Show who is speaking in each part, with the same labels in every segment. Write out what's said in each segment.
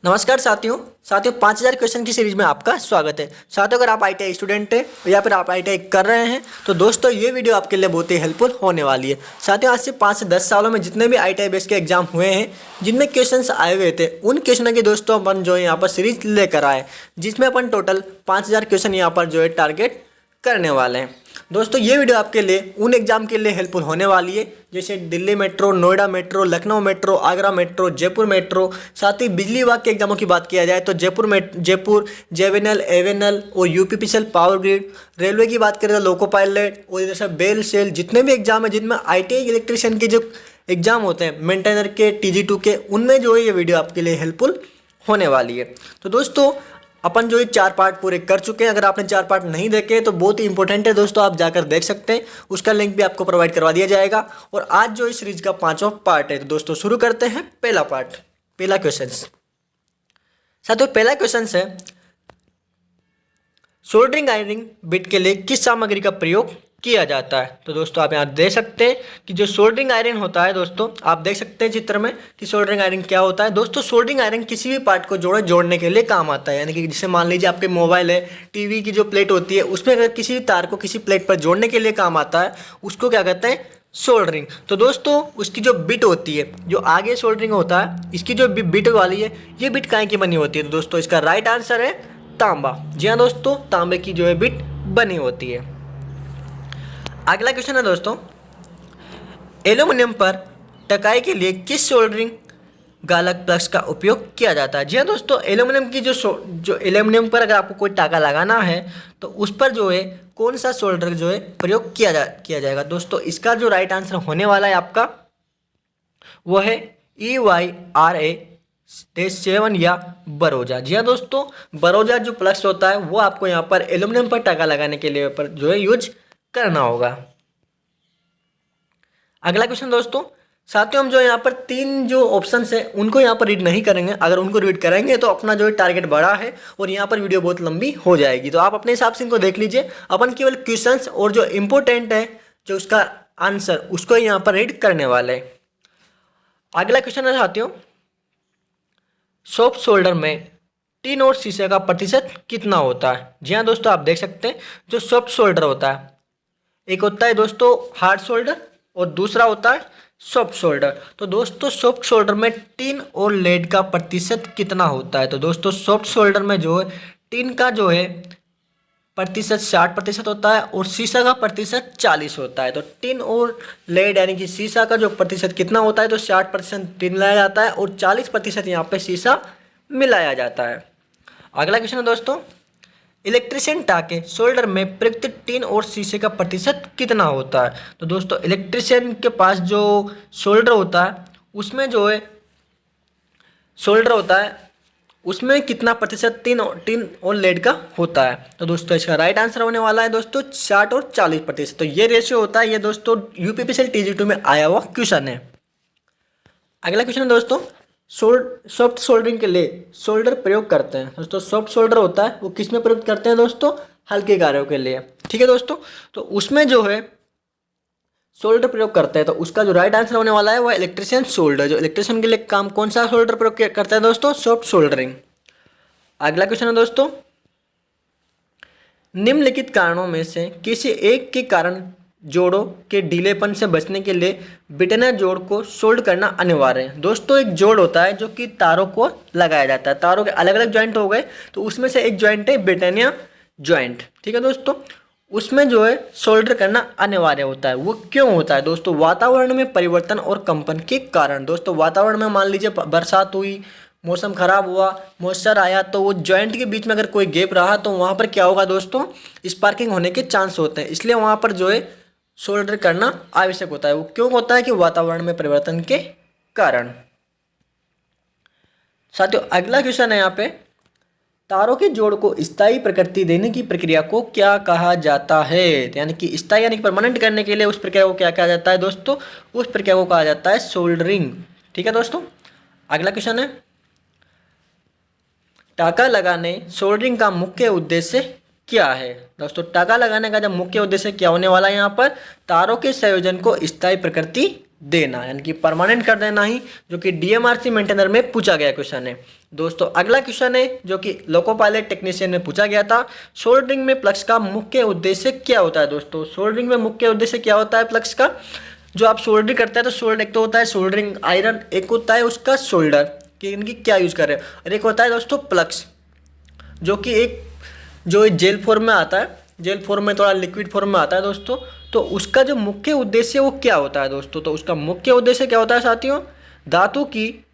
Speaker 1: नमस्कार साथियों। 5000 क्वेश्चन की सीरीज में आपका स्वागत है। साथियों, अगर आप आईटीआई स्टूडेंट हैं या फिर आप आईटीआई कर रहे हैं तो दोस्तों ये वीडियो आपके लिए बहुत ही हेल्पफुल होने वाली है। साथियों, आज से 5 से 10 सालों में जितने भी आईटीआई बेस के एग्जाम हुए हैं जिनमें क्वेश्चंस आए हुए थे उन क्वेश्चनों की दोस्तों अपन जो है यहाँ पर सीरीज लेकर आए, जिसमें अपन टोटल 5000 क्वेश्चन यहाँ पर जो है टारगेट करने वाले हैं। दोस्तों ये वीडियो आपके लिए उन एग्जाम के लिए हेल्पफुल होने वाली है जैसे Delhi metro, Noida metro, Lucknow metro, Agra metro, Jaipur metro. साथ ही बिजली विभाग के एग्जामों की बात किया जाए तो जयपुर जेवेनल, एवेनल और यूपीपीसीएल पावर ग्रिड। रेलवे की बात करें तो लोको पायलट और इधर से बेल सेल। जितने भी एग्जाम है जिनमें आईटीआई इलेक्ट्रिशियन के जो एग्जाम होते हैं, मेंटेनर के, टीजी2 के, उनमें जो है ये वीडियो आपके लिए हेल्पफुल होने वाली है। तो दोस्तों अपन जो ये 4 पार्ट पूरे कर चुके हैं। अगर आपने 4 पार्ट नहीं देखे तो बहुत ही इंपॉर्टेंट है दोस्तों, आप जाकर देख सकते हैं। उसका लिंक भी आपको प्रोवाइड करवा दिया जाएगा। और आज जो इस सीरीज का 5वां पार्ट है तो दोस्तों शुरू करते हैं पहला पार्ट, पहला क्वेश्चन। साथियों पहला क्वेश्चन है, सोल्डरिंग आयरन बिट के लिए किस सामग्री का प्रयोग किया जाता है। तो दोस्तों आप यहाँ देख सकते हैं कि जो सोल्डरिंग आयरन होता है, दोस्तों आप देख सकते हैं चित्र में कि सोल्डरिंग आयरन क्या होता है। दोस्तों सोल्डरिंग आयरन किसी भी पार्ट को जोड़ने के लिए काम आता है। यानी कि जैसे मान लीजिए आपके मोबाइल है, टीवी की जो प्लेट होती है उसमें अगर किसी भी तार को किसी प्लेट पर जोड़ने के लिए काम आता है, उसको क्या कहते हैं, सोल्डरिंग। तो दोस्तों उसकी जो बिट होती है, जो आगे सोल्डरिंग होता है, इसकी जो बिट वाली है, ये बिट काहे की बनी होती है। तो दोस्तों इसका राइट आंसर है तांबा। जी हाँ दोस्तों, तांबे की जो है बिट बनी होती है। अगला क्वेश्चन है दोस्तों, एल्यूमिनियम पर टकाई के लिए किस सोल्डरिंग गालक प्लस का उपयोग किया जाता है। जी हाँ दोस्तों, एल्यूमिनियम की जो एल्यूमिनियम पर अगर आपको कोई टाका लगाना है तो उस पर जो है कौन सा सोल्डर जो है प्रयोग किया जाएगा। दोस्तों इसका जो राइट आंसर होने वाला है आपका वो है EYRA-7 या बरोजा। जी हाँ दोस्तों, बरोजा जो प्लस होता है वो आपको यहाँ पर एल्यूमिनियम पर टाका लगाने के लिए पर जो है यूज करना होगा। अगला क्वेश्चन दोस्तों, साथियों हम जो यहाँ पर 3 जो ऑप्शंस है उनको यहाँ पर रीड नहीं करेंगे। अगर उनको रीड करेंगे तो अपना जो है टारगेट बड़ा है और यहाँ पर वीडियो बहुत लंबी हो जाएगी। तो आप अपने हिसाब से इनको देख लीजिए। अपन केवल क्वेश्चंस और जो इंपॉर्टेंट है जो उसका आंसर उसको यहाँ पर रीड करने वाले हैं। अगला क्वेश्चन है साथियों, सॉफ्ट सोल्डर में टिन और शीशे का प्रतिशत कितना होता है। जी हाँ दोस्तों, आप देख सकते हैं जो सॉफ्ट सोल्डर होता है, एक होता है दोस्तों हार्ड सोल्डर और दूसरा होता है सॉफ्ट सोल्डर। तो दोस्तों सॉफ्ट सोल्डर में टिन और लेड का प्रतिशत कितना होता है। तो दोस्तों सॉफ्ट सोल्डर में जो है टिन का जो है प्रतिशत 60% होता है और शीशा का प्रतिशत 40 होता है। तो टिन और लेड यानी कि शीशा का जो प्रतिशत कितना होता है, तो 60% टिन लाया जाता है और 40% यहाँ पे शीशा मिलाया जाता है। अगला क्वेश्चन है दोस्तों, इलेक्ट्रिशियन टाके सोल्डर में प्रयुक्त टिन और शीशे का प्रतिशत कितना होता है। तो दोस्तों इलेक्ट्रिशियन के पास जो सोल्डर होता है उसमें जो है सोल्डर होता है उसमें कितना प्रतिशत टिन और लेड का होता है। तो दोस्तों इसका राइट आंसर होने वाला है दोस्तों 60 और 40%। तो ये रेशियो होता है। ये दोस्तों यूपीपीसीएल टीजी2 में आया हुआ क्वेश्चन है। अगला क्वेश्चन है दोस्तों, सॉफ्ट सोल्डरिंग के लिए सोल्डर प्रयोग करते हैं। दोस्तों सॉफ्ट सोल्डर होता है वो किस में प्रयोग करते हैं दोस्तों, हल्के कार्यों के लिए। ठीक है दोस्तों, तो उसमें जो है सोल्डर प्रयोग करते हैं। तो उसका जो राइट आंसर होने वाला है वो इलेक्ट्रिशियन सोल्डर। जो इलेक्ट्रिशियन के लिए काम कौन सा सोल्डर प्रयोग करता है दोस्तों, सॉफ्ट सोल्डरिंग। अगला क्वेश्चन है दोस्तों, निम्नलिखित कारणों में से किसी एक के कारण जोड़ों के ढीलेपन से बचने के लिए बिटना जोड़ को सोल्ड करना अनिवार्य है। दोस्तों एक जोड़ होता है जो कि तारों को लगाया जाता है। तारों के अलग अलग जॉइंट हो गए तो उसमें से एक जॉइंट है बिटनिया जॉइंट। ठीक है दोस्तों, उसमें जो है सोल्डर करना अनिवार्य होता है। वो क्यों होता है दोस्तों, वातावरण में परिवर्तन और कंपन के कारण। दोस्तों वातावरण में मान लीजिए बरसात हुई, मौसम खराब हुआ, मॉइस्चर आया, तो वो जॉइंट के बीच में अगर कोई गैप रहा तो वहाँ पर क्या होगा दोस्तों, स्पार्किंग होने के चांस होते हैं। इसलिए वहाँ पर जो है सोल्डर करना आवश्यक होता है। वो क्यों होता है कि वातावरण में परिवर्तन के कारण। साथियों अगला क्वेश्चन है यहाँ पे, तारों के जोड़ को स्थायी प्रकृति देने की प्रक्रिया को क्या कहा जाता है। यानी कि स्थायी यानी कि परमानेंट करने के लिए उस प्रक्रिया को क्या कहा जाता है दोस्तों, उस प्रक्रिया को कहा जाता है सोल्डरिंग। ठीक है दोस्तों, अगला क्वेश्चन है, टाका लगाने सोल्डरिंग का मुख्य उद्देश्य क्या है। दोस्तों टाका लगाने का जब मुख्य उद्देश्य क्या होने वाला है, यहाँ पर तारों के संयोजन को स्थायी प्रकृति देना, यानी कि परमानेंट कर देना ही, जो कि डीएमआरसी मेंटेनर में पूछा गया क्वेश्चन है। दोस्तों अगला क्वेश्चन है जो कि लोको पायलट टेक्नीशियन में पूछा गया था, सोल्डरिंग में प्लग्स का मुख्य उद्देश्य क्या होता है। दोस्तों सोल्डरिंग में मुख्य उद्देश्य क्या होता है प्लग्स का, जो आप सोल्डरिंग करते हैं तो सोल्ड एक तो होता है सोल्डरिंग आयरन, एक होता है उसका सोल्डर कि इनकी क्या यूज़ कर रहे हैं, और एक होता है दोस्तों प्लग्स, जो कि एक जो जेल फॉर्म में आता है, जेल फॉर्म में थोड़ा लिक्विड फॉर्म में आता है दोस्तों। तो उसका जो मुख्य उद्देश्य वो क्या होता है दोस्तों, तो उसका मुख्य उद्देश्य क्या होता है साथियों, धातु की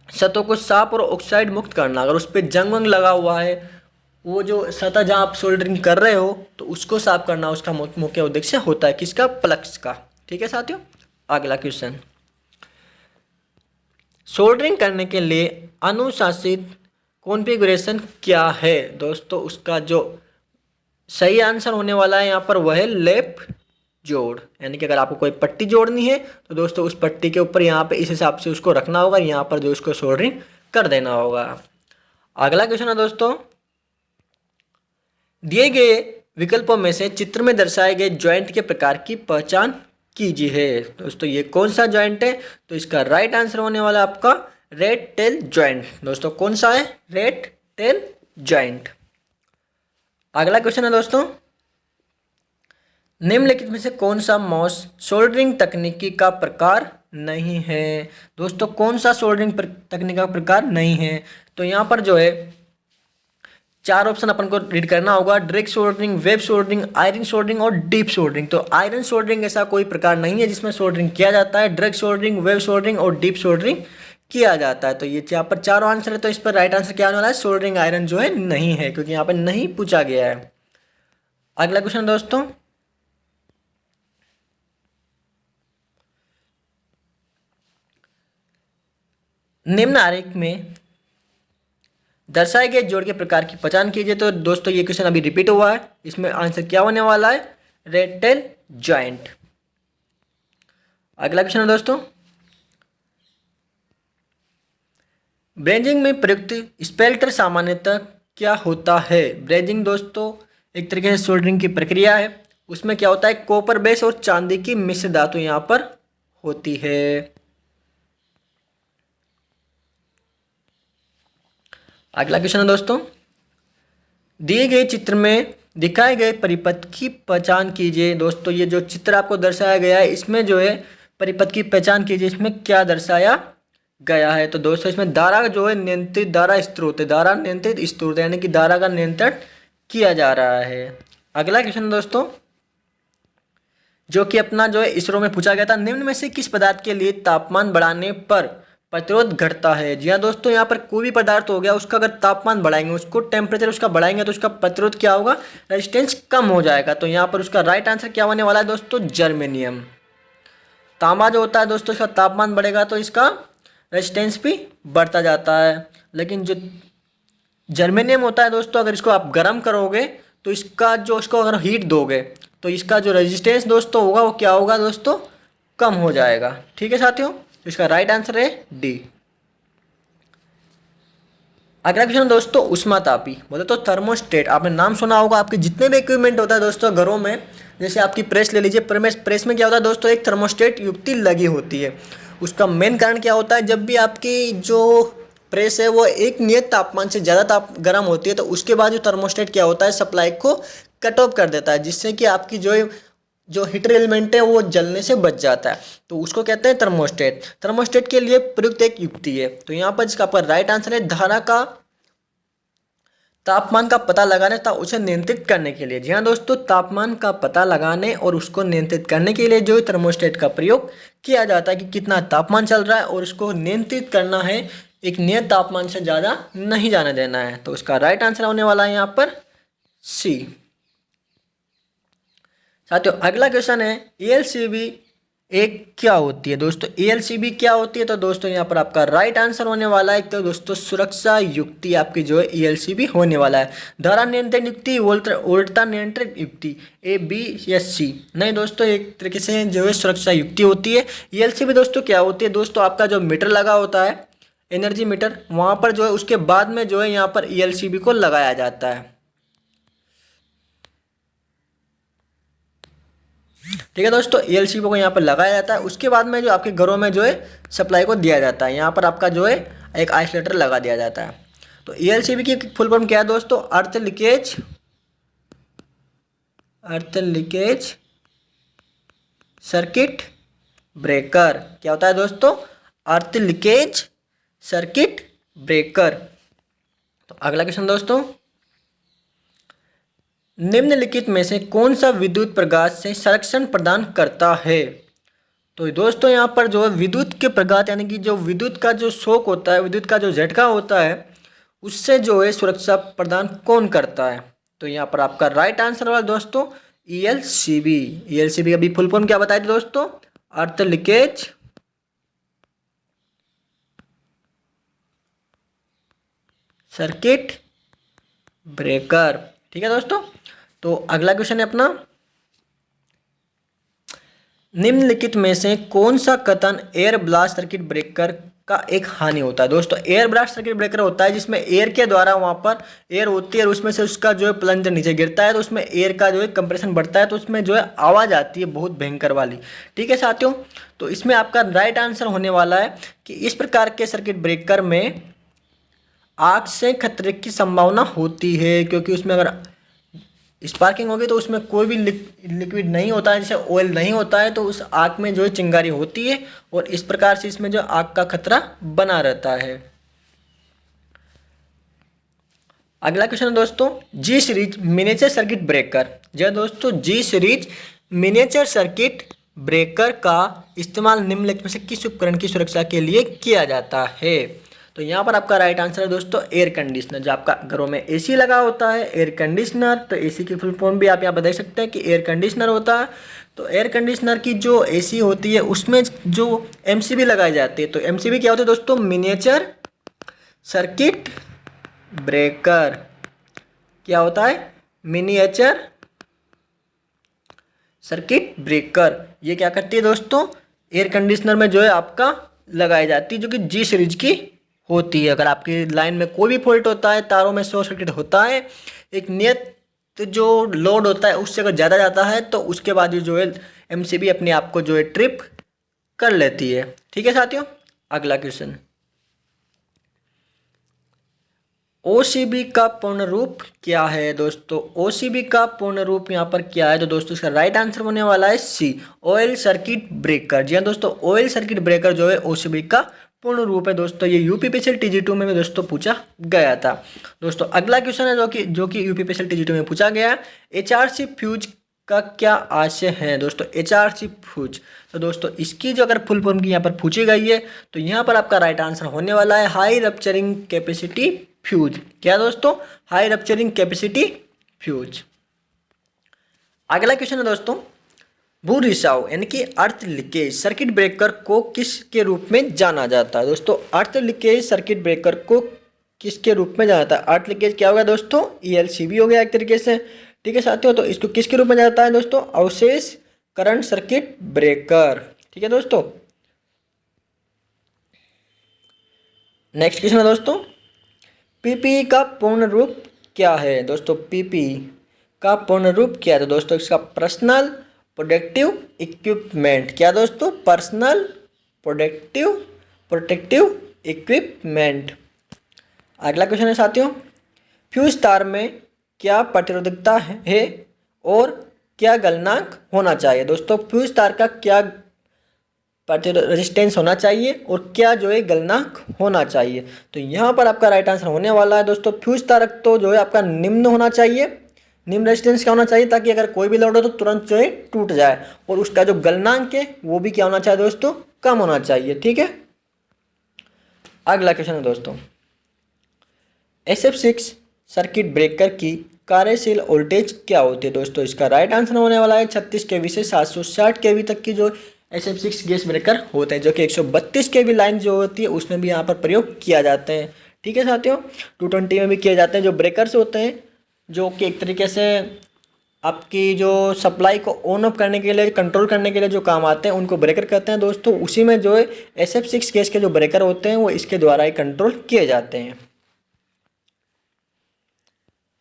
Speaker 1: सतहों को साफ और ऑक्साइड मुक्त करना। अगर उस पर जंग वंग लगा हुआ है, वो जो सतह जहाँ आप सोल्डरिंग कर रहे हो तो उसको साफ करना उसका मुख्य उद्देश्य होता है, किसका, प्लग्स का। ठीक है साथियों, अगला क्वेश्चन, सोल्डरिंग करने के लिए अनुशासित कॉन्फ़िगरेशन क्या है। दोस्तों उसका जो सही आंसर होने वाला है यहाँ पर वह है लैप जोड़, यानी कि अगर आपको कोई पट्टी जोड़नी है तो दोस्तों उस पट्टी के ऊपर यहाँ पे इस हिसाब से उसको रखना होगा, यहाँ पर जो उसको सोल्डरिंग कर देना होगा। अगला क्वेश्चन है दोस्तों, दिए गए विकल्पों में से चित्र में दर्शाए गए ज्वाइंट के प्रकार की पहचान कीजिए। दोस्तों ये कौन सा ज्वाइंट है, तो इसका राइट आंसर होने वाला है आपका रेट टेल ज्वाइंट। दोस्तों कौन सा है, रेट टेल ज्वाइंट। अगला क्वेश्चन है दोस्तों, निम्नलिखित में से कौन सा माउस सोल्डरिंग तकनीकी का प्रकार नहीं है। दोस्तों कौन सा सोल्डरिंग तकनीक का प्रकार नहीं है, तो यहाँ पर जो है चार ऑप्शन अपन को रीड करना होगा, direct soldering, web soldering, iron soldering और डीप सोल्डरिंग। तो आयरन सोल्डरिंग ऐसा कोई प्रकार नहीं है जिसमें सोल्डरिंग किया जाता है, डायरेक्ट सोल्डरिंग, वेब सोल्डरिंग और डीप सोल्डरिंग किया जाता है। तो ये यहाँ पर चारों आंसर है, तो इस पर राइट आंसर क्या आने वाला है, सोल्डरिंग आयरन जो है नहीं है, क्योंकि यहाँ पर नहीं पूछा गया है। अगला क्वेश्चन दोस्तों, निम्न आरेख में दर्शाए गए जोड़ के प्रकार की पहचान कीजिए। तो दोस्तों ये क्वेश्चन अभी रिपीट हुआ है, इसमें आंसर क्या होने वाला है, रेट टेल ज्वाइंट। अगला क्वेश्चन है दोस्तों, ब्रेजिंग में प्रयुक्त स्पेल्टर सामान्यतः क्या होता है। ब्रेजिंग दोस्तों एक तरीके से सोल्डरिंग की प्रक्रिया है, उसमें क्या होता है, कॉपर बेस और चांदी की मिश्र धातु यहाँ पर होती है। अगला क्वेश्चन है दोस्तों, दिए गए चित्र में दिखाए गए परिपथ की पहचान कीजिए। दोस्तों ये जो चित्र आपको दर्शाया गया है इसमें जो है परिपथ की पहचान कीजिए, इसमें क्या दर्शाया गया है। तो दोस्तों इसमें धारा जो है नियंत्रित धारा स्रोत है, धारा नियंत्रित स्रोत यानी कि धारा का नियंत्रण किया जा रहा है। अगला क्वेश्चन दोस्तों, जो कि अपना जो है इसरो में पूछा गया था, निम्न में से किस पदार्थ के लिए तापमान बढ़ाने पर प्रतिरोध घटता है। जी हाँ दोस्तों, यहाँ पर कोई भी पदार्थ हो गया उसका अगर तापमान बढ़ाएंगे, उसको टेम्परेचर उसका बढ़ाएंगे तो उसका प्रतिरोध क्या होगा, रेजिस्टेंस कम हो जाएगा। तो यहाँ पर उसका राइट आंसर क्या होने वाला है दोस्तों, जर्मेनियम। तांबा जो होता है दोस्तों इसका तापमान बढ़ेगा तो इसका रेजिस्टेंस भी बढ़ता जाता है, लेकिन जो जर्मेनियम होता है दोस्तों अगर इसको आप गर्म करोगे तो इसका जो इसको अगर हीट दोगे तो इसका जो रेजिस्टेंस दोस्तों होगा वो क्या होगा दोस्तों, कम हो जाएगा। ठीक है साथियों, तो इसका राइट आंसर है डी। अगला क्वेश्चन दोस्तों, उष्मातापी बोले तो थर्मोस्टेट, आपने नाम सुना होगा। आपके जितने भी इक्विपमेंट होता है दोस्तों घरों में, जैसे आपकी प्रेस ले लीजिए, प्रेस में क्या होता है दोस्तों, एक थर्मोस्टेट युक्ति लगी होती है। उसका मेन कारण क्या होता है, जब भी आपकी जो प्रेस है वो एक नियत तापमान से ज़्यादा गर्म होती है तो उसके बाद जो थर्मोस्टेट क्या होता है, सप्लाई को कट ऑफ कर देता है, जिससे कि आपकी जो हीटर एलिमेंट है वो जलने से बच जाता है। तो उसको कहते हैं थर्मोस्टेट। थर्मोस्टेट के लिए प्रयुक्त एक युक्ति है। तो यहाँ पर इसका आपका राइट आंसर है धारा का तापमान का पता लगाने तथा उसे नियंत्रित करने के लिए। जी हाँ दोस्तों, तापमान का पता लगाने और उसको नियंत्रित करने के लिए जो थर्मोस्टेट का प्रयोग किया जाता है कि कितना तापमान चल रहा है और उसको नियंत्रित करना है, एक नियत तापमान से ज़्यादा नहीं जाने देना है। तो उसका राइट आंसर होने वाला है यहाँ पर सी। साथियों अगला क्वेश्चन है, एएलसीबी एक क्या होती है। दोस्तों एएलसीबी क्या होती है, तो दोस्तों यहाँ पर आपका राइट आंसर होने वाला है तो दोस्तों सुरक्षा युक्ति आपकी जो है एएलसीबी होने वाला है। धारा नियंत्रण युक्ति, वोल्टता नियंत्रण युक्ति, ए बी या सी। नहीं दोस्तों, एक तरीके से जो है सुरक्षा युक्ति होती है। एएलसीबी दोस्तों क्या होती है, दोस्तों आपका जो मीटर लगा होता है, एनर्जी मीटर, वहाँ पर जो है उसके बाद में जो है यहाँ पर एएलसीबी को लगाया जाता है। ठीक है दोस्तों, ईएलसीबी को यहाँ पर लगाया जाता है। उसके बाद में जो आपके घरों में जो है सप्लाई को दिया जाता है, यहाँ पर आपका जो है एक आइसोलेटर लगा दिया जाता है। तो ईएलसीबी की फुल फॉर्म क्या है दोस्तों? अर्थ लीकेज सर्किट ब्रेकर। क्या होता है दोस्तों? अर्थ लीकेज सर्किट ब्रेकर। तो अगला क्वेश्चन दोस्तों, निम्नलिखित में से कौन सा विद्युत प्रकाश से संरक्षण प्रदान करता है? तो दोस्तों यहाँ पर जो है विद्युत के प्रघात यानी कि जो विद्युत का जो शॉक होता है, विद्युत का जो झटका होता है, उससे जो है सुरक्षा प्रदान कौन करता है? तो यहाँ पर आपका राइट आंसर होगा दोस्तों ईएलसीबी। ईएलसीबी का भी फुल फॉर्म क्या बताए थे दोस्तों? अर्थ लीकेज सर्किट ब्रेकर। ठीक है दोस्तों, तो अगला क्वेश्चन है अपना, निम्नलिखित में से कौन सा कथन एयर ब्लास्ट सर्किट ब्रेकर का एक हानि होता है? दोस्तों एयर ब्लास्ट सर्किट ब्रेकर होता है जिसमें एयर के द्वारा वहां पर एयर होती है और उसमें से उसका जो है प्लंजर नीचे गिरता है, तो उसमें एयर का जो है कंप्रेशन बढ़ता है, तो उसमें जो है आवाज़ आती है बहुत भयंकर वाली। ठीक है साथियों, तो इसमें आपका राइट आंसर होने वाला है कि इस प्रकार के सर्किट ब्रेकर में आग से खतरे की संभावना होती है, क्योंकि उसमें अगर स्पार्किंग होगी तो उसमें कोई भी लिक्विड नहीं होता है, जैसे ऑयल नहीं होता है, तो उस आग में जो है चिंगारी होती है और इस प्रकार से इसमें जो आग का खतरा बना रहता है। अगला क्वेश्चन है दोस्तों, जी सीरीज मिनिएचर सर्किट ब्रेकर। जी दोस्तों, जी सीरीज मिनिएचर सर्किट ब्रेकर का इस्तेमाल निम्नलिखित में से किस उपकरण की सुरक्षा के लिए किया जाता है? तो यहाँ पर आपका राइट आंसर है दोस्तों एयर कंडीशनर। जो आपका घरों में एसी लगा होता है एयर कंडीशनर, तो एसी की फुल फॉर्म भी आप यहाँ पर देख सकते हैं कि एयर कंडीशनर होता है। तो एयर कंडीशनर की जो एसी होती है उसमें जो एमसीबी लगाई जाती है, तो एमसीबी क्या होती है दोस्तों? Miniature circuit breaker. क्या होता है? Miniature circuit breaker. ये क्या करती है दोस्तों? एयर कंडीशनर में जो है आपका लगाई जाती है, जो कि जी सीरीज की होती है। अगर आपकी लाइन में कोई भी फॉल्ट होता है, तारों में शॉर्ट सर्किट होता है, एक नियत जो लोड होता है उससे अगर ज़्यादा जाता है, तो उसके बाद जो है एमसीबी अपने आप को जो है ट्रिप कर लेती है। ठीक है साथियों, अगला क्वेश्चन, ओसीबी का पूर्ण रूप क्या है? दोस्तों ओसीबी का पूर्ण रूप यहाँ पर क्या है? तो दोस्तों इसका राइट आंसर होने वाला है सी, ऑयल सर्किट ब्रेकर। जी हाँ दोस्तों, ऑयल सर्किट ब्रेकर जो है ओसीबी का पूर्ण रूप है। दोस्तों ये यूपीपीएससी TG2 में भी दोस्तों पूछा गया था। दोस्तों अगला क्वेश्चन है जो कि यूपीपीएससी TG2 में पूछा गया है, एचआरसी फ्यूज का क्या आशय है? दोस्तों एचआरसी फ्यूज, तो दोस्तों इसकी जो अगर फुल फॉर्म की यहाँ पर पूछी गई है, तो यहाँ पर आपका राइट आंसर होने वाला है हाई रप्चरिंग कैपेसिटी फ्यूज। क्या दोस्तों? High rupturing capacity fuse. अगला क्वेश्चन है दोस्तों, भू रिसाव यानी कि अर्थ लीकेज सर्किट ब्रेकर को किसके रूप में जाना जाता है? दोस्तों अर्थ लीकेज सर्किट ब्रेकर को किसके रूप में जाना जाता है? अर्थ लीकेज क्या होगा दोस्तों? ईएलसीबी हो गया एक तरीके से। ठीक है साथियों, तो इसको किसके रूप में जाता है दोस्तों? अवशेष करंट सर्किट ब्रेकर। ठीक है दोस्तों, नेक्स्ट क्वेश्चन है दोस्तों, पीपीई का पूर्ण रूप क्या है? दोस्तों पीपीई का पूर्ण रूप क्या है? तो दोस्तों इसका पर्सनल प्रोटेक्टिव इक्विपमेंट। क्या दोस्तों? Personal protective equipment. अगला क्वेश्चन है साथियों, फ्यूज तार में क्या प्रतिरोधकता है और क्या गलनांक होना चाहिए? दोस्तों फ्यूज तार का क्या रेजिस्टेंस होना चाहिए और क्या जो है गलनांक होना चाहिए? तो यहाँ पर आपका राइट आंसर होने वाला है दोस्तों फ्यूज तारक तो जो है आपका निम्न होना चाहिए, निम्न रेजिस्टेंस क्या होना चाहिए, ताकि अगर कोई भी लोड हो तो तुरंत जो है टूट जाए, और उसका जो गलनांक है वो भी क्या होना चाहिए दोस्तों? कम होना चाहिए। ठीक है, अगला क्वेश्चन है दोस्तों, SF6 सर्किट ब्रेकर की कार्यशील वोल्टेज क्या होती है? दोस्तों इसका राइट आंसर होने वाला है 36 kV से 760 kV तक की जो SF6 गैस ब्रेकर होते हैं, जो कि 132 kV लाइन जो होती है उसमें भी यहाँ पर प्रयोग किया जाते हैं। ठीक है साथियों, 220 में भी किए जाते हैं। जो ब्रेकर्स होते हैं जो कि एक तरीके से आपकी जो सप्लाई को ऑन ऑफ करने के लिए, कंट्रोल करने के लिए जो काम आते हैं, उनको ब्रेकर कहते हैं दोस्तों। उसी में जो है SF6 गैस के जो ब्रेकर होते हैं वो इसके द्वारा ही कंट्रोल किए जाते हैं।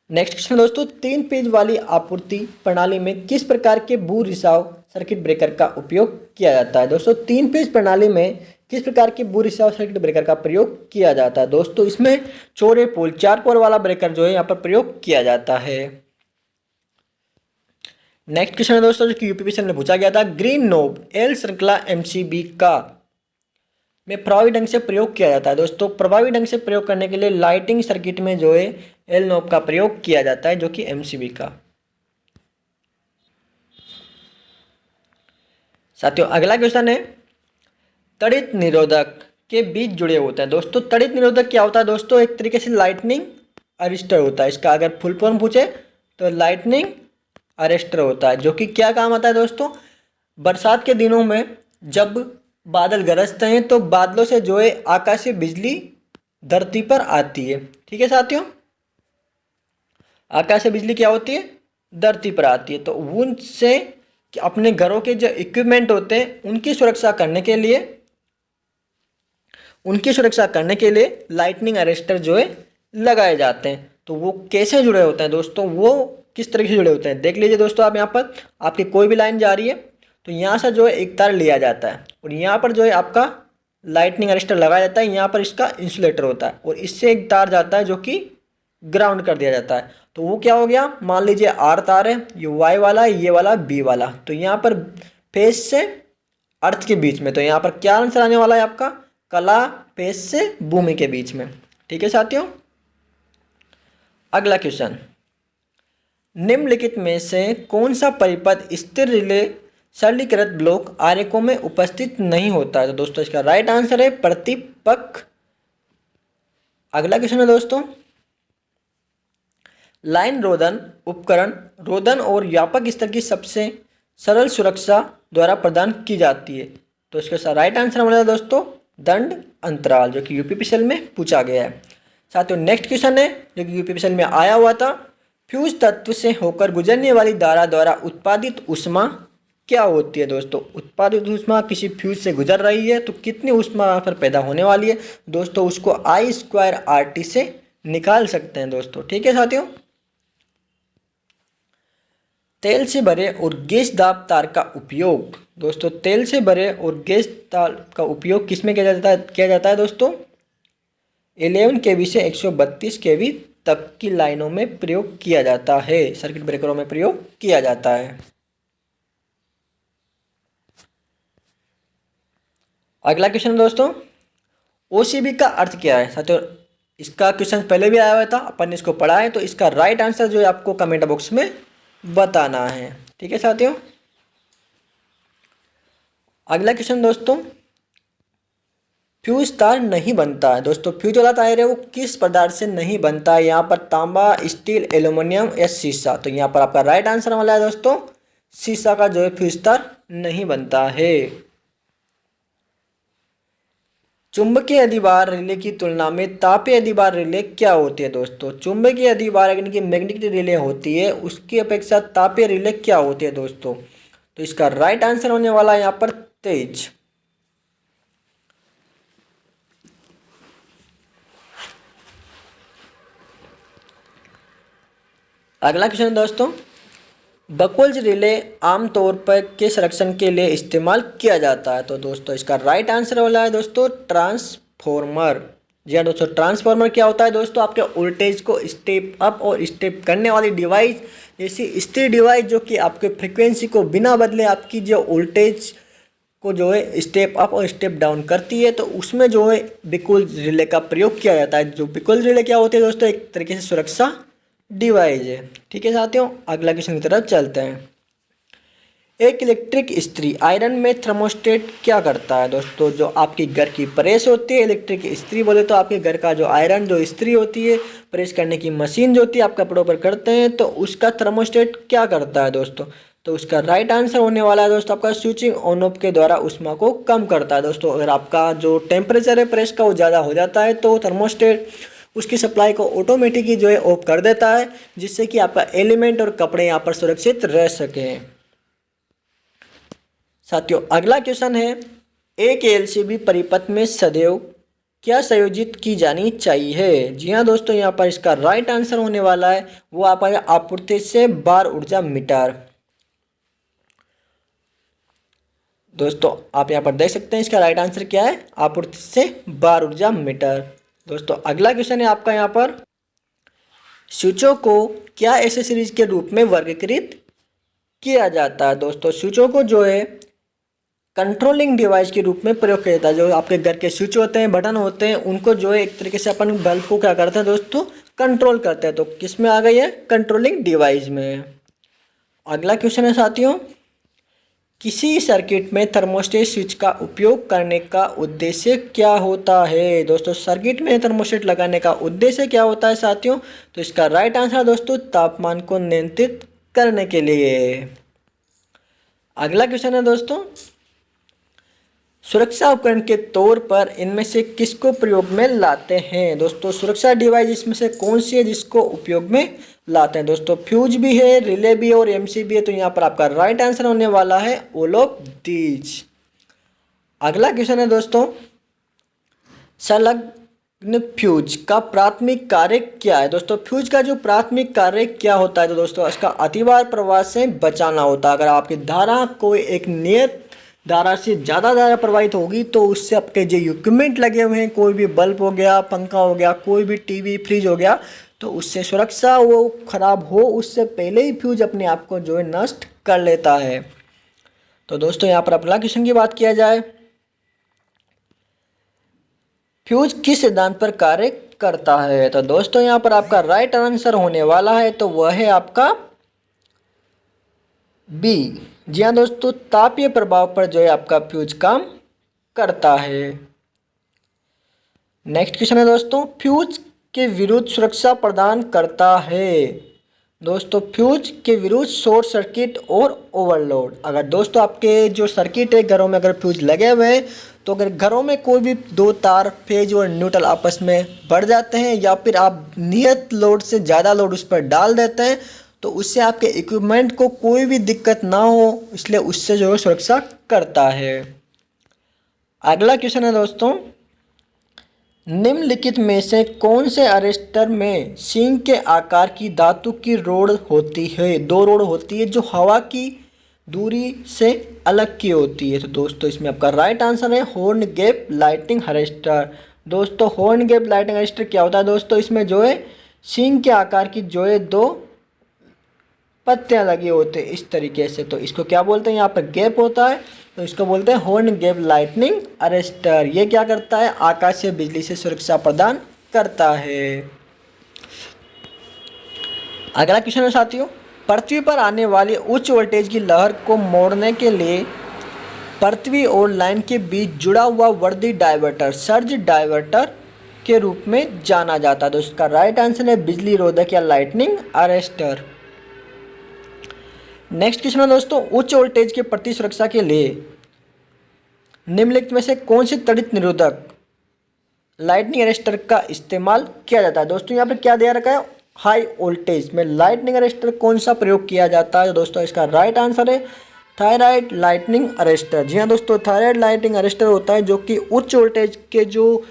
Speaker 1: नेक्स्ट क्वेश्चन दोस्तों, 3 पेज वाली आपूर्ति प्रणाली में किस प्रकार के भू रिसाव सर्किट ब्रेकर का उपयोग किया जाता है। दोस्तों 3 फेज प्रणाली में किस प्रकार की बूट स्ट्रैप सर्किट ब्रेकर का प्रयोग किया जाता है? दोस्तों इसमें चौड़े पोल 4 पोल वाला ब्रेकर जो है यहाँ पर प्रयोग किया जाता है। नेक्स्ट क्वेश्चन है दोस्तों जो कि यूपीपीसीएल में पूछा गया था, ग्रीन नोब एल श्रृंखला एमसीबी का में प्रभावी ढंग से प्रयोग किया जाता है। दोस्तों प्रभावी ढंग से प्रयोग करने के लिए लाइटिंग सर्किट में जो है एल नोब का प्रयोग किया जाता है, जो कि एमसीबी का। साथियों अगला क्वेश्चन है, तड़ित निरोधक के बीच जुड़े होते हैं। दोस्तों तड़ित निरोधक क्या होता है? दोस्तों एक तरीके से लाइटनिंग अरेस्टर होता है। इसका अगर फुल फॉर्म पूछे तो लाइटनिंग अरेस्टर होता है, जो कि क्या काम आता है? दोस्तों बरसात के दिनों में जब बादल गरजते हैं तो बादलों से जो है आकाशीय बिजली धरती पर आती है। ठीक है साथियों, आकाशीय बिजली क्या होती है? धरती पर आती है। तो उनसे अपने घरों के जो इक्विपमेंट होते हैं उनकी सुरक्षा करने के लिए लाइटनिंग अरेस्टर जो है लगाए जाते हैं। तो वो कैसे जुड़े होते हैं दोस्तों, वो किस तरीके से जुड़े होते हैं देख लीजिए दोस्तों। आप यहाँ पर आपकी कोई भी लाइन जा रही है तो यहाँ से जो है एक तार लिया जाता है और यहाँ पर जो है आपका लाइटनिंग अरेस्टर लगाया जाता है। यहाँ पर इसका इंसुलेटर होता है और इससे एक तार जाता है जो कि ग्राउंड कर दिया जाता है। तो वो क्या हो गया, मान लीजिए आर तार है, ये वाई वाला है, ये वाला बी वाला। तो यहाँ पर फेज से अर्थ के बीच में, तो यहाँ पर क्या आंसर आने वाला है आपका? कला फेज से भूमि के बीच में। ठीक है साथियों, अगला क्वेश्चन, निम्नलिखित में से कौन सा परिपथ स्थिर रिले सरलीकृत ब्लॉक आरेखों में उपस्थित नहीं होता है? तो दोस्तों इसका राइट आंसर है प्रतिपक्ष। अगला क्वेश्चन है दोस्तों, लाइन रोधन उपकरण रोधन और व्यापक स्तर की सबसे सरल सुरक्षा द्वारा प्रदान की जाती है। तो इसका राइट आंसर हमारा दोस्तों दंड अंतराल, जो कि यूपीपीसीएल में पूछा गया है। साथियों नेक्स्ट क्वेश्चन है जो कि यूपीपीसीएल में आया हुआ था, फ्यूज तत्व से होकर गुजरने वाली धारा द्वारा उत्पादित ऊष्मा क्या होती है? दोस्तों उत्पादित ऊष्मा किसी फ्यूज से गुजर रही है तो कितनी ऊष्मा पर पैदा होने वाली है? दोस्तों उसको I²RT से निकाल सकते हैं दोस्तों। ठीक है साथियों, तेल से भरे और गैस दाब तार का उपयोग। दोस्तों तेल से भरे और गैस तार का उपयोग किस में किया जाता है दोस्तों? 11 kV से 132 kV तक की लाइनों में प्रयोग किया जाता है, सर्किट ब्रेकरों में प्रयोग किया जाता है। अगला क्वेश्चन दोस्तों, ओसीबी का अर्थ क्या है? साथियों इसका क्वेश्चन पहले भी आया हुआ था, अपन ने इसको पढ़ा है। तो इसका राइट आंसर जो है आपको कमेंट बॉक्स में बताना है। ठीक है साथियों, अगला क्वेश्चन दोस्तों, फ्यूज तार नहीं बनता है। दोस्तों फ्यूज वाला तार है वो किस पदार्थ से नहीं बनता है? यहाँ पर तांबा, स्टील, एल्यूमिनियम या शीशा। तो यहाँ पर आपका राइट आंसर वाला है दोस्तों शीशा का जो है फ्यूज तार नहीं बनता है। चुंबकीय अधिभार रिले की तुलना में तापीय अधिभार रिले क्या होती है? दोस्तों चुंबकीय अधिभार यानी कि मैग्नेटिक रिले होती है, उसकी अपेक्षा तापीय रिले क्या होती है दोस्तों? तो इसका राइट आंसर होने वाला है यहाँ पर तेज। अगला क्वेश्चन दोस्तों, बकुल्स रिले आमतौर पर किस संरक्षण के लिए इस्तेमाल किया जाता है? तो दोस्तों इसका राइट आंसर वाला है दोस्तों ट्रांसफॉर्मर। जी हाँ दोस्तों, ट्रांसफॉर्मर क्या होता है दोस्तों? आपके वोल्टेज को स्टेप अप और स्टेप करने वाली डिवाइस, जैसी स्थिर डिवाइस जो कि आपके फ्रिक्वेंसी को बिना बदले आपकी जो वोल्टेज को जो है स्टेप अप और स्टेप डाउन करती है, तो उसमें जो है बकुल्स रिले का प्रयोग किया जाता है। जो बकुल्स रिले क्या होते हैं दोस्तों? एक तरीके से सुरक्षा डिवाइस है। ठीक है साथियों, अगला क्वेश्चन की तरफ चलते हैं। एक इलेक्ट्रिक इस्त्री आयरन में थर्मोस्टेट क्या करता है? दोस्तों जो आपकी घर की प्रेस होती है, इलेक्ट्रिक इस्त्री बोले तो आपके घर का जो आयरन जो इस्त्री होती है, प्रेस करने की मशीन जो होती है आप कपड़ों पर करते हैं, तो उसका थर्मोस्टेट क्या करता है दोस्तों? तो उसका राइट आंसर होने वाला है दोस्तों आपका स्विचिंग ऑन ऑफ के द्वारा ऊष्मा को कम करता है। दोस्तों अगर आपका जो टेम्परेचर है प्रेस का वो ज़्यादा हो जाता है तो थर्मोस्टेट उसकी सप्लाई को ऑटोमेटिकली जो है ऑफ कर देता है, जिससे कि आपका एलिमेंट और कपड़े यहाँ पर सुरक्षित रह सकें। साथियों अगला क्वेश्चन है, एक एलसीबी परिपथ में सदैव क्या संयोजित की जानी चाहिए? जी हाँ दोस्तों, यहाँ पर इसका राइट आंसर होने वाला है वो आपका आपूर्ति से बार ऊर्जा मीटर। दोस्तों आप यहाँ पर देख सकते हैं इसका राइट आंसर क्या है, आपूर्ति से बार ऊर्जा मीटर। दोस्तों अगला क्वेश्चन है आपका यहाँ पर, स्विचों को क्या एसेसरीज के रूप में वर्गीकृत किया जाता है। दोस्तों स्विचों को जो है कंट्रोलिंग डिवाइस के रूप में प्रयोग किया जाता है। जो आपके घर के स्विच होते हैं, बटन होते हैं, उनको जो है एक तरीके से अपन बल्ब को क्या करते हैं दोस्तों, कंट्रोल करते हैं। तो किस में आ गई है, कंट्रोलिंग डिवाइस में। अगला क्वेश्चन है साथियों, किसी सर्किट में थर्मोस्टेट स्विच का उपयोग करने का उद्देश्य क्या होता है। दोस्तों सर्किट में थर्मोस्टेट लगाने का उद्देश्य क्या होता है साथियों, तो इसका राइट आंसर है दोस्तों तापमान को नियंत्रित करने के लिए। अगला क्वेश्चन है दोस्तों, सुरक्षा उपकरण के तौर पर इनमें से किसको प्रयोग में लाते हैं। दोस्तों सुरक्षा डिवाइस इसमें से कौन सी है जिसको उपयोग में लाते हैं। दोस्तों फ्यूज भी है, रिले भी है और एमसी भी है। तो यहाँ पर आपका राइट आंसर होने वाला है ऑल ऑफ दीज। अगला क्वेश्चन है दोस्तों, संलग्न फ्यूज का प्राथमिक कार्य क्या है। दोस्तों फ्यूज का जो प्राथमिक कार्य क्या होता है, तो दोस्तों इसका अतिवार प्रवाह से बचाना होता है। अगर आपकी धारा कोई एक नियत धारा से ज़्यादा धारा प्रवाहित होगी तो उससे आपके जो इक्विपमेंट लगे हुए हैं, कोई भी बल्ब हो गया, पंखा हो गया, कोई भी टीवी फ्रिज हो गया, तो उससे सुरक्षा वो खराब हो उससे पहले ही फ्यूज अपने आप को जो है नष्ट कर लेता है। तो दोस्तों यहाँ पर अगला क्वेश्चन की बात किया जाए, फ्यूज किस सिद्धांत पर कार्य करता है। तो दोस्तों यहाँ पर आपका राइट आंसर होने वाला है, तो वह है आपका बी। जी हाँ दोस्तों, तापीय प्रभाव पर जो है आपका फ्यूज काम करता है। नेक्स्ट क्वेश्चन है दोस्तों, फ्यूज के विरुद्ध सुरक्षा प्रदान करता है। दोस्तों फ्यूज के विरुद्ध शॉर्ट सर्किट और ओवरलोड। अगर दोस्तों आपके जो सर्किट है घरों में अगर फ्यूज लगे हुए हैं, तो अगर घरों में कोई भी दो तार फेज और न्यूट्रल आपस में बढ़ जाते हैं या फिर आप नियत लोड से ज़्यादा लोड उस पर डाल देते हैं, तो उससे आपके इक्विपमेंट को कोई भी दिक्कत ना हो, इसलिए उससे जो है सुरक्षा करता है। अगला क्वेश्चन है दोस्तों, निम्नलिखित में से कौन से अरेस्टर में सींग के आकार की धातु की रोड होती है। दो रोड होती है जो हवा की दूरी से अलग की होती है। तो दोस्तों इसमें आपका राइट आंसर है हॉर्न गैप लाइटिंग अरेस्टर। दोस्तों हॉर्न गैप लाइटिंग अरेस्टर क्या होता है दोस्तों, इसमें जो है सींग के आकार की जो है दो पत्तियां लगी होते हैं इस तरीके से, तो इसको क्या बोलते हैं, यहाँ पर गैप होता है तो इसको बोलते हैं हॉर्न गैप लाइटनिंग अरेस्टर। ये क्या करता है, आकाशीय बिजली से सुरक्षा प्रदान करता है। अगला क्वेश्चन है साथियों, पृथ्वी पर आने वाली उच्च वोल्टेज की लहर को मोड़ने के लिए पृथ्वी और लाइन के बीच जुड़ा हुआ वर्दी डाइवर्टर सर्ज डाइवर्टर के रूप में जाना जाता है। तो इसका राइट आंसर है बिजली रोधक या लाइटनिंग अरेस्टर। नेक्स्ट क्वेश्चन है दोस्तों, उच्च वोल्टेज के प्रति सुरक्षा के लिए निम्नलिखित में से कौन सी त्वरित निरोधक लाइटनिंग अरेस्टर का इस्तेमाल किया जाता है। दोस्तों यहाँ पर क्या दिया रखा है, हाई वोल्टेज में लाइटनिंग अरेस्टर कौन सा प्रयोग किया जाता है। दोस्तों इसका राइट आंसर है थायराइड लाइटनिंग अरेस्टर। जी हाँ दोस्तों, थायराइड लाइटनिंग अरेस्टर होता है जो कि उच्च वोल्टेज के जो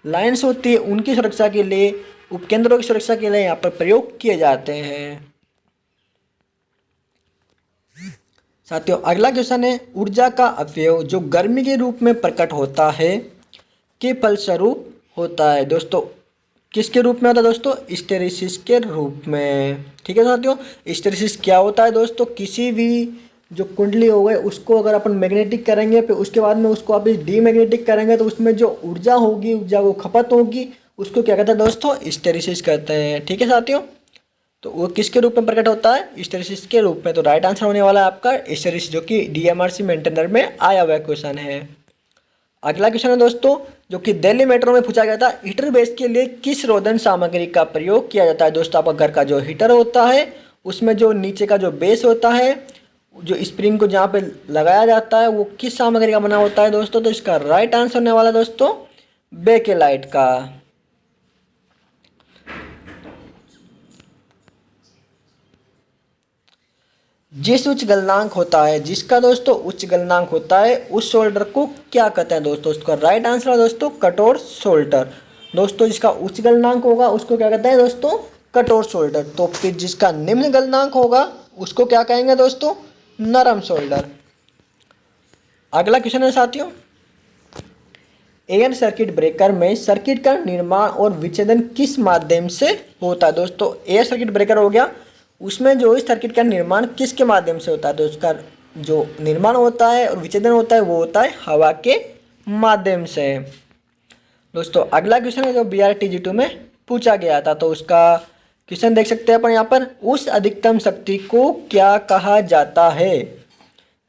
Speaker 1: लाइन्स होती है उनकी सुरक्षा के लिए, उपकेंद्रों की सुरक्षा के लिए यहाँ पर प्रयोग किए जाते हैं। साथियों अगला क्वेश्चन है, ऊर्जा का अपव्यय जो गर्मी के रूप में प्रकट होता है के फलस्वरूप होता है। दोस्तों किसके रूप में होता है दोस्तों, हिस्टैरिसीस के रूप में। ठीक है साथियों, हिस्टैरिसीस क्या होता है दोस्तों, किसी भी जो कुंडली हो गए उसको अगर अपन मैग्नेटिक करेंगे फिर उसके बाद में उसको आप डीमैग्नेटिक करेंगे तो उसमें जो ऊर्जा होगी, ऊर्जा को खपत होगी, उसको क्या कहते हैं दोस्तों, हिस्टैरिसीस कहते हैं। ठीक है साथियों, तो वो किसके रूप में प्रकट होता है, हिस्टैरिसीस के रूप में। तो राइट आंसर होने वाला है आपका हिस्टैरिसीस, जो कि डीएमआरसी मेंटेनर में आया हुआ क्वेश्चन है। अगला क्वेश्चन है दोस्तों, जो कि दिल्ली मेट्रो में पूछा गया था, हीटर बेस के लिए किस रोधन सामग्री का प्रयोग किया जाता है। दोस्तों आपका घर का जो हीटर होता है उसमें जो नीचे का जो बेस होता है, जो स्प्रिंग को जहाँ पे लगाया जाता है, वो किस सामग्री का बना होता है दोस्तों। तो इसका राइट आंसर होने वाला दोस्तों बेकेलाइट का। जिस उच्च गलनांक होता है, जिसका दोस्तों उच्च गलनांक होता है, उस शोल्डर को क्या कहते हैं दोस्तों। उसका राइट आंसर है दोस्तों कठोर शोल्डर। दोस्तों जिसका उच्च गलनांक होगा उसको क्या कहते हैं दोस्तों, कठोर शोल्डर। तो फिर जिसका निम्न गलनांक होगा उसको क्या कहेंगे दोस्तों, नरम शोल्डर। अगला क्वेश्चन है साथियों, एएन सर्किट ब्रेकर में सर्किट का निर्माण और विच्छेदन किस माध्यम से होता है। दोस्तों एयर सर्किट ब्रेकर हो गया, उसमें जो इस सर्किट का निर्माण किसके माध्यम से होता है, तो उसका जो निर्माण होता है और विच्छेदन होता है वो होता है हवा के माध्यम से। दोस्तों अगला क्वेश्चन है जो BRTG2 में पूछा गया था, तो उसका क्वेश्चन देख सकते हैं अपन यहाँ पर, उस अधिकतम शक्ति को क्या कहा जाता है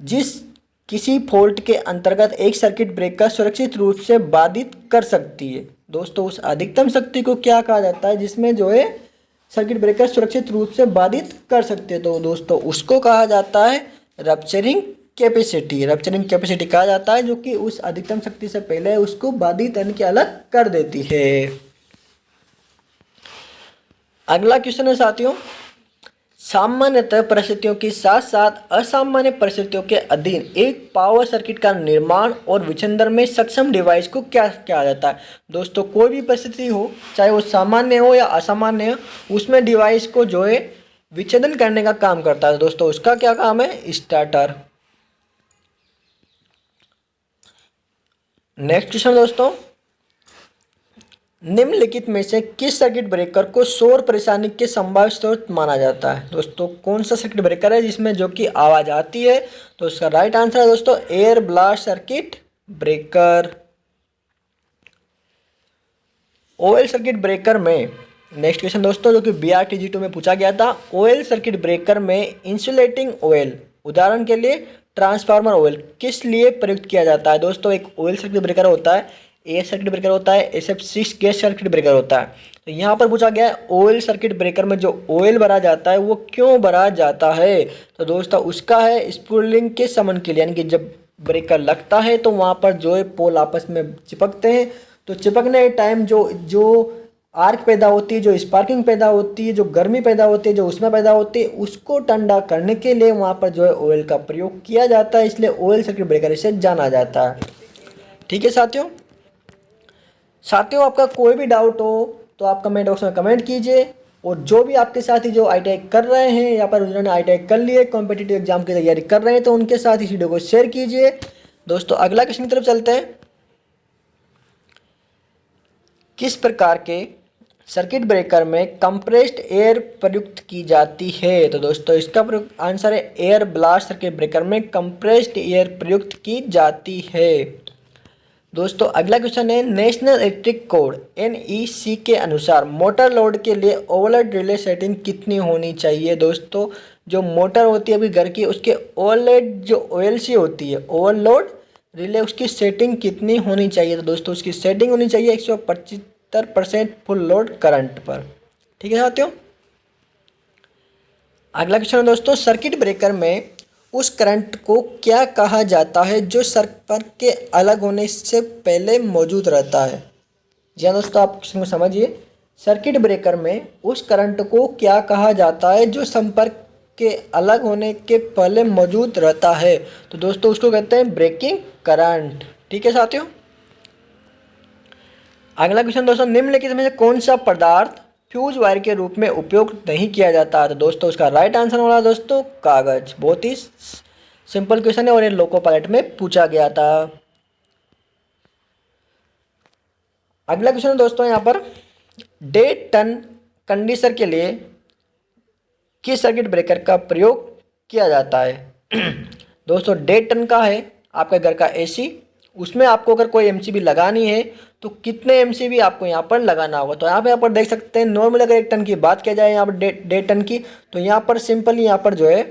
Speaker 1: जिस किसी फॉल्ट के अंतर्गत एक सर्किट ब्रेकर सुरक्षित रूप से बाधित कर सकती है। दोस्तों उस अधिकतम शक्ति को क्या कहा जाता है जिसमें जो है सर्किट ब्रेकर सुरक्षित रूप से बाधित कर सकते हैं, तो दोस्तों उसको कहा जाता है रप्चरिंग कैपेसिटी। रप्चरिंग कैपेसिटी कहा जाता है जो कि उस अधिकतम शक्ति से पहले उसको बाधित यानी कि अलग कर देती है। अगला क्वेश्चन है साथियों, सामान्यतः परिस्थितियों के साथ साथ असामान्य परिस्थितियों के अधीन एक पावर सर्किट का निर्माण और विच्छेदन में सक्षम डिवाइस को क्या कहा जाता है। दोस्तों कोई भी परिस्थिति हो, चाहे वो सामान्य हो या असामान्य हो, उसमें डिवाइस को जो है विच्छेदन करने का काम करता है। दोस्तों उसका क्या काम है, स्टार्टर। नेक्स्ट क्वेश्चन दोस्तों, निम्नलिखित में से किस सर्किट ब्रेकर को शोर परेशानी के संभावित स्रोत माना जाता है। दोस्तों कौन सा सर्किट ब्रेकर है जिसमें जो कि आवाज़ आती है, तो उसका राइट आंसर है दोस्तों air blast circuit breaker. Oil circuit breaker में नेक्स्ट क्वेश्चन दोस्तों जो कि BRTG2 में पूछा गया था, ऑयल सर्किट ब्रेकर में इंसुलेटिंग ऑयल उदाहरण के लिए ट्रांसफार्मर ऑयल किस लिए प्रयुक्त किया जाता है। दोस्तों एक ऑयल सर्किट ब्रेकर होता है, एयर सर्किट ब्रेकर होता है, SF6 गैस सर्किट ब्रेकर होता है। तो यहाँ पर पूछा गया है ऑयल सर्किट ब्रेकर में जो ऑयल भरा जाता है वो क्यों भरा जाता है, तो दोस्तों उसका है स्पूलिंग के शमन के लिए, यानी कि जब ब्रेकर लगता है तो वहाँ पर जो है पोल आपस में चिपकते हैं, तो चिपकने टाइम जो आर्क पैदा होती है, जो स्पार्किंग पैदा होती है, जो गर्मी पैदा होती है, जो उष्मा पैदा होती है, उसको ठंडा करने के लिए वहाँ पर जो है ऑयल का प्रयोग किया जाता है, इसलिए ऑयल सर्किट ब्रेकर इसे जाना जाता है। ठीक है साथियों आपका कोई भी डाउट हो तो आप कमेंट बॉक्स में कमेंट कीजिए, और जो भी आपके साथी जो ITI कर रहे हैं या पर उन्होंने ITI कर लिए, कॉम्पिटिटिव एग्जाम की तैयारी कर रहे हैं, तो उनके साथ इस वीडियो को शेयर कीजिए। दोस्तों अगला क्वेश्चन की तरफ चलते हैं, किस प्रकार के सर्किट ब्रेकर में कंप्रेस्ड एयर प्रयुक्त की जाती है, तो दोस्तों इसका आंसर है एयर ब्लास्ट सर्किट ब्रेकर में कंप्रेस्ड एयर प्रयुक्त की जाती है। दोस्तों अगला क्वेश्चन है, नेशनल इलेक्ट्रिक कोड NEC के अनुसार मोटर लोड के लिए ओवरलोड रिले सेटिंग कितनी होनी चाहिए। दोस्तों जो मोटर होती है अभी घर की, उसके ओवरलोड जो OLC होती है ओवरलोड रिले, उसकी सेटिंग कितनी होनी चाहिए, तो दोस्तों उसकी सेटिंग होनी चाहिए 175% फुल लोड करंट पर। ठीक है साथियों। अगला क्वेश्चन है दोस्तों, सर्किट ब्रेकर में उस करंट को क्या कहा जाता है जो सर्किट के अलग होने से पहले मौजूद रहता है। जी हाँ दोस्तों आप क्वेश्चन को समझिए, सर्किट ब्रेकर में उस करंट को क्या कहा जाता है जो संपर्क के अलग होने के पहले मौजूद रहता है, तो दोस्तों उसको कहते हैं ब्रेकिंग करंट। ठीक है साथियों। अगला क्वेश्चन दोस्तों, निम्नलिखित में से कौन सा पदार्थ फ्यूज वायर के रूप में उपयोग नहीं किया जाता, तो दोस्तों उसका राइट आंसर होगा दोस्तों कागज। बहुत ही सिंपल क्वेश्चन है और ये लोको पायलट में पूछा गया था। अगला क्वेश्चन है दोस्तों यहाँ पर, डेड टन कंडीशनर के लिए किस सर्किट ब्रेकर का प्रयोग किया जाता है। दोस्तों डेड टन का है आपके घर का AC, उसमें आपको अगर कोई MCB लगानी है तो कितने MCB आपको यहाँ पर लगाना होगा, तो यहाँ पर देख सकते हैं नॉर्मल अगर 1 टन की बात किया जाए यहाँ पर डेढ़ टन की, तो यहाँ पर सिंपली यहाँ पर जो है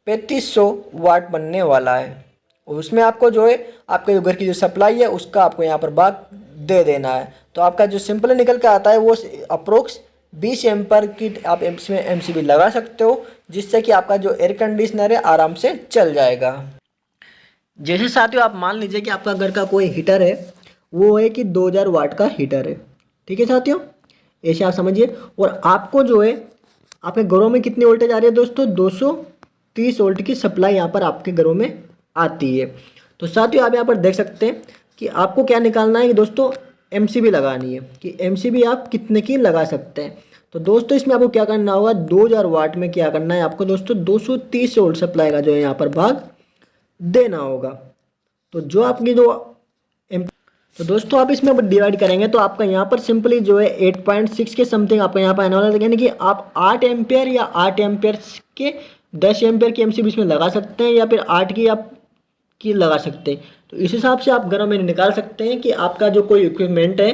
Speaker 1: 3500 वाट बनने वाला है, और उसमें आपको जो है आपके जो घर की जो सप्लाई है उसका आपको यहाँ पर भाग दे देना है, तो आपका जो सिंपल निकल के आता है वो अप्रोक्स 20 एम्पर की आप इसमें MCB लगा सकते हो, जिससे कि आपका जो एयर कंडीशनर है आराम से चल जाएगा। जैसे साथियों आप मान लीजिए कि आपका घर का कोई हीटर है, वो है कि 2000 वाट का हीटर है। ठीक है साथियों, ऐसे आप समझिए, और आपको जो है आपके घरों में कितनी वोल्टेज आ रही है दोस्तों, 230 वोल्ट की सप्लाई यहाँ पर आपके घरों में आती है। तो साथियों आप यहाँ पर देख सकते हैं कि आपको क्या निकालना है कि दोस्तों MCB लगानी है, कि MCB आप कितने की लगा सकते हैं। तो दोस्तों इसमें आपको क्या करना होगा, 2000 वाट में क्या करना है आपको दोस्तों 230 वोल्ट सप्लाई का जो है यहाँ पर भाग देना होगा। तो जो आपकी जो तो दोस्तों आप इसमें डिवाइड करेंगे तो आपका यहाँ पर सिंपली जो है 8.6 के समथिंग आपका यहाँ पर आने वाला है, यानी कि आप 8 एम्पियर या 8 एम्पियर के 10 एम्पियर की एमसीबी इसमें लगा सकते हैं, या फिर 8 की आप की लगा सकते हैं। तो इस हिसाब से आप घरों में निकाल सकते हैं कि आपका जो कोई इक्विपमेंट है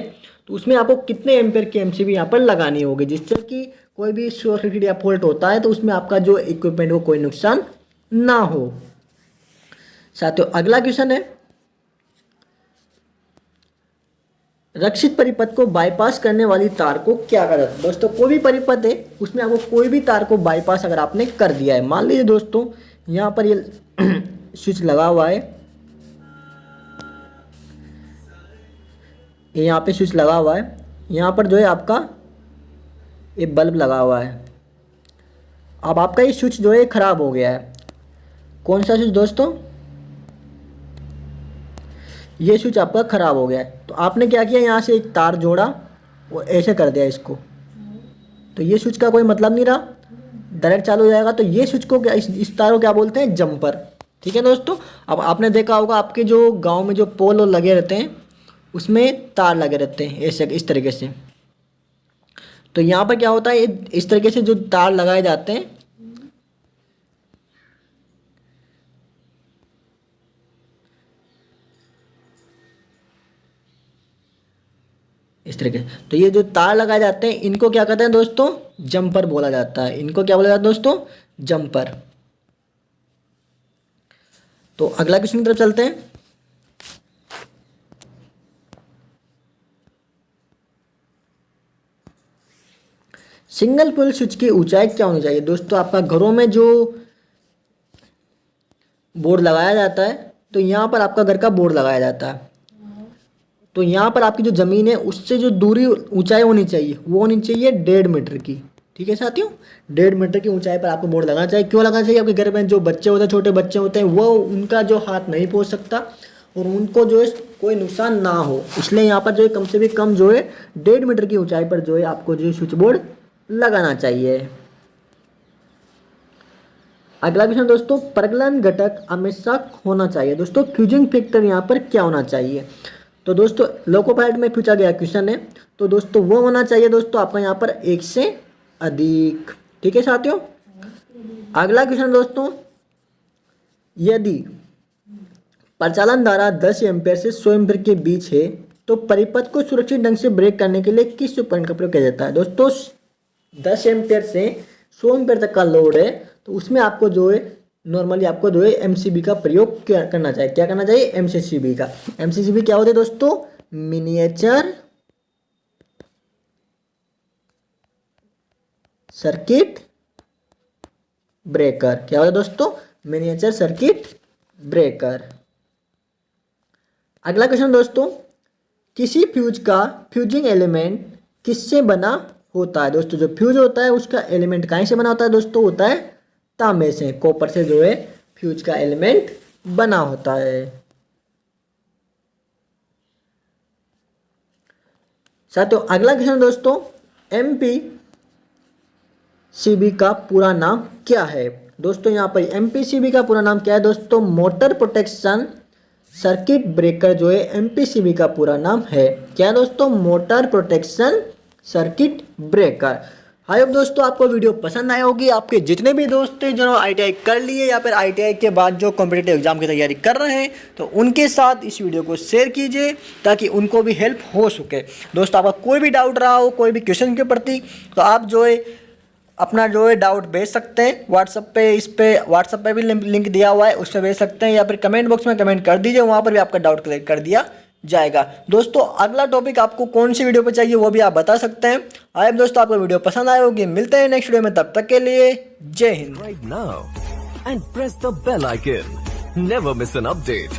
Speaker 1: तो उसमें आपको कितने एम्पियर की एमसीबी यहाँ पर लगानी होगी, जिससे कि कोई भी शॉर्ट सर्किट या फॉल्ट होता है तो उसमें आपका जो इक्विपमेंट को कोई नुकसान ना हो। साथियों अगला क्वेश्चन है, रक्षित परिपथ को बाईपास करने वाली तार को क्या कहा जाता है। दोस्तों कोई भी परिपथ है उसमें आपको कोई भी तार को बाईपास अगर आपने कर दिया है, मान लीजिए दोस्तों यहाँ पर ये स्विच लगा हुआ है, ये यहाँ पे स्विच लगा हुआ है, यहाँ पर जो है आपका ये बल्ब लगा हुआ है। अब आपका ये स्विच जो है खराब हो गया है। कौन सा स्विच दोस्तों, ये स्विच आपका ख़राब हो गया है। तो आपने क्या किया, यहाँ से एक तार जोड़ा और ऐसे कर दिया इसको, तो ये स्विच का कोई मतलब नहीं रहा, डायरेक्ट चालू हो जाएगा। तो ये स्विच को क्या, इस तार को क्या बोलते हैं, जंपर। ठीक है दोस्तों। अब आपने देखा होगा आपके जो गांव में जो पोल और लगे रहते हैं उसमें तार लगे रहते हैं ऐसे इस तरीके से। तो यहाँ पर क्या होता है, इस तरीके से जो तार लगाए जाते हैं इस तरीके से, तो ये जो तार लगाए जाते हैं इनको क्या कहते हैं दोस्तों, जंपर बोला जाता है। इनको क्या बोला जाता है दोस्तों, जंपर। तो अगला क्वेश्चन की तरफ चलते हैं। सिंगल पोल स्विच की ऊंचाई क्या होनी चाहिए। दोस्तों आपका घरों में जो बोर्ड लगाया जाता है तो यहाँ पर आपका घर का बोर्ड लगाया जाता है, तो यहाँ पर आपकी जो ज़मीन है उससे जो दूरी ऊंचाई होनी चाहिए वो होनी चाहिए 1.5 मीटर की। ठीक है साथियों, 1.5 मीटर की ऊंचाई पर आपको बोर्ड लगाना चाहिए। क्यों लगाना चाहिए, आपके घर में जो बच्चे होते हैं, छोटे बच्चे होते हैं, वो उनका जो हाथ नहीं पहुँच सकता और उनको जो है कोई नुकसान ना हो, इसलिए यहाँ पर जो है कम से भी कम जो है 1.5 मीटर की ऊंचाई पर जो है आपको जो स्विच बोर्ड लगाना चाहिए। अगला क्वेश्चन दोस्तों, प्रगलन घटक हमेशा होना चाहिए। दोस्तों फ्यूजिंग फैक्टर यहाँ पर क्या होना चाहिए। तो दोस्तों लोको पायलट में पूछा गया क्वेश्चन है, तो दोस्तों वो होना चाहिए दोस्तों आपका यहाँ पर 1 से अधिक। ठीक है साथियों। अगला क्वेश्चन दोस्तों, यदि प्रचालन धारा 10 एम्पीयर से 100 एम्पीयर के बीच है तो परिपथ को सुरक्षित ढंग से ब्रेक करने के लिए किस उपकरण का प्रयोग किया जाता है। दोस्तों 10 एम्पीयर से 100 एम्पीयर तक का लोड है तो उसमें आपको जो है नॉर्मली आपको जो है एमसीबी का प्रयोग करना चाहिए। क्या करना चाहिए, एमसीबी का। एमसीबी क्या होते हैं दोस्तों, मिनिएचर सर्किट ब्रेकर। क्या होता है दोस्तों, मिनिएचर सर्किट ब्रेकर। अगला क्वेश्चन दोस्तों, किसी फ्यूज का फ्यूजिंग एलिमेंट किससे बना होता है। दोस्तों जो फ्यूज होता है उसका एलिमेंट कहाँ से बना होता है दोस्तों, होता है तांबे से, कॉपर से जो है फ्यूज का एलिमेंट बना होता है। साथियों अगला क्वेश्चन दोस्तों, एमपीसीबी का पूरा नाम क्या है। दोस्तों यहाँ पर एमपीसीबी का पूरा नाम क्या है दोस्तों, मोटर प्रोटेक्शन सर्किट ब्रेकर जो है एमपीसीबी का पूरा नाम है। क्या दोस्तों, motor protection circuit breaker. I hope दोस्तों आपको वीडियो पसंद आया होगी। आपके जितने भी दोस्त हैं जो आईटीआई कर लिए या फिर आईटीआई के बाद जो कॉम्पिटिटिव एग्जाम की तैयारी कर रहे हैं तो उनके साथ इस वीडियो को शेयर कीजिए ताकि उनको भी हेल्प हो सके। दोस्तों आपका कोई भी डाउट रहा हो कोई भी क्वेश्चन के प्रति तो आप जो है अपना जो है डाउट भेज सकते हैं व्हाट्सएप पे, इस पे व्हाट्सएप पे भी लिंक दिया हुआ है उस पर भेज सकते हैं, या फिर कमेंट बॉक्स में कमेंट कर दीजिए, वहाँ पर भी आपका डाउट क्लियर कर दिया जाएगा। दोस्तों अगला टॉपिक आपको कौन सी वीडियो पे चाहिए वो भी आप बता सकते हैं। आए दोस्तों आपको वीडियो पसंद आए होगी, मिलते हैं नेक्स्ट वीडियो में, तब तक के लिए जय Hind.
Speaker 2: Right now and press the bell icon. Never miss an update.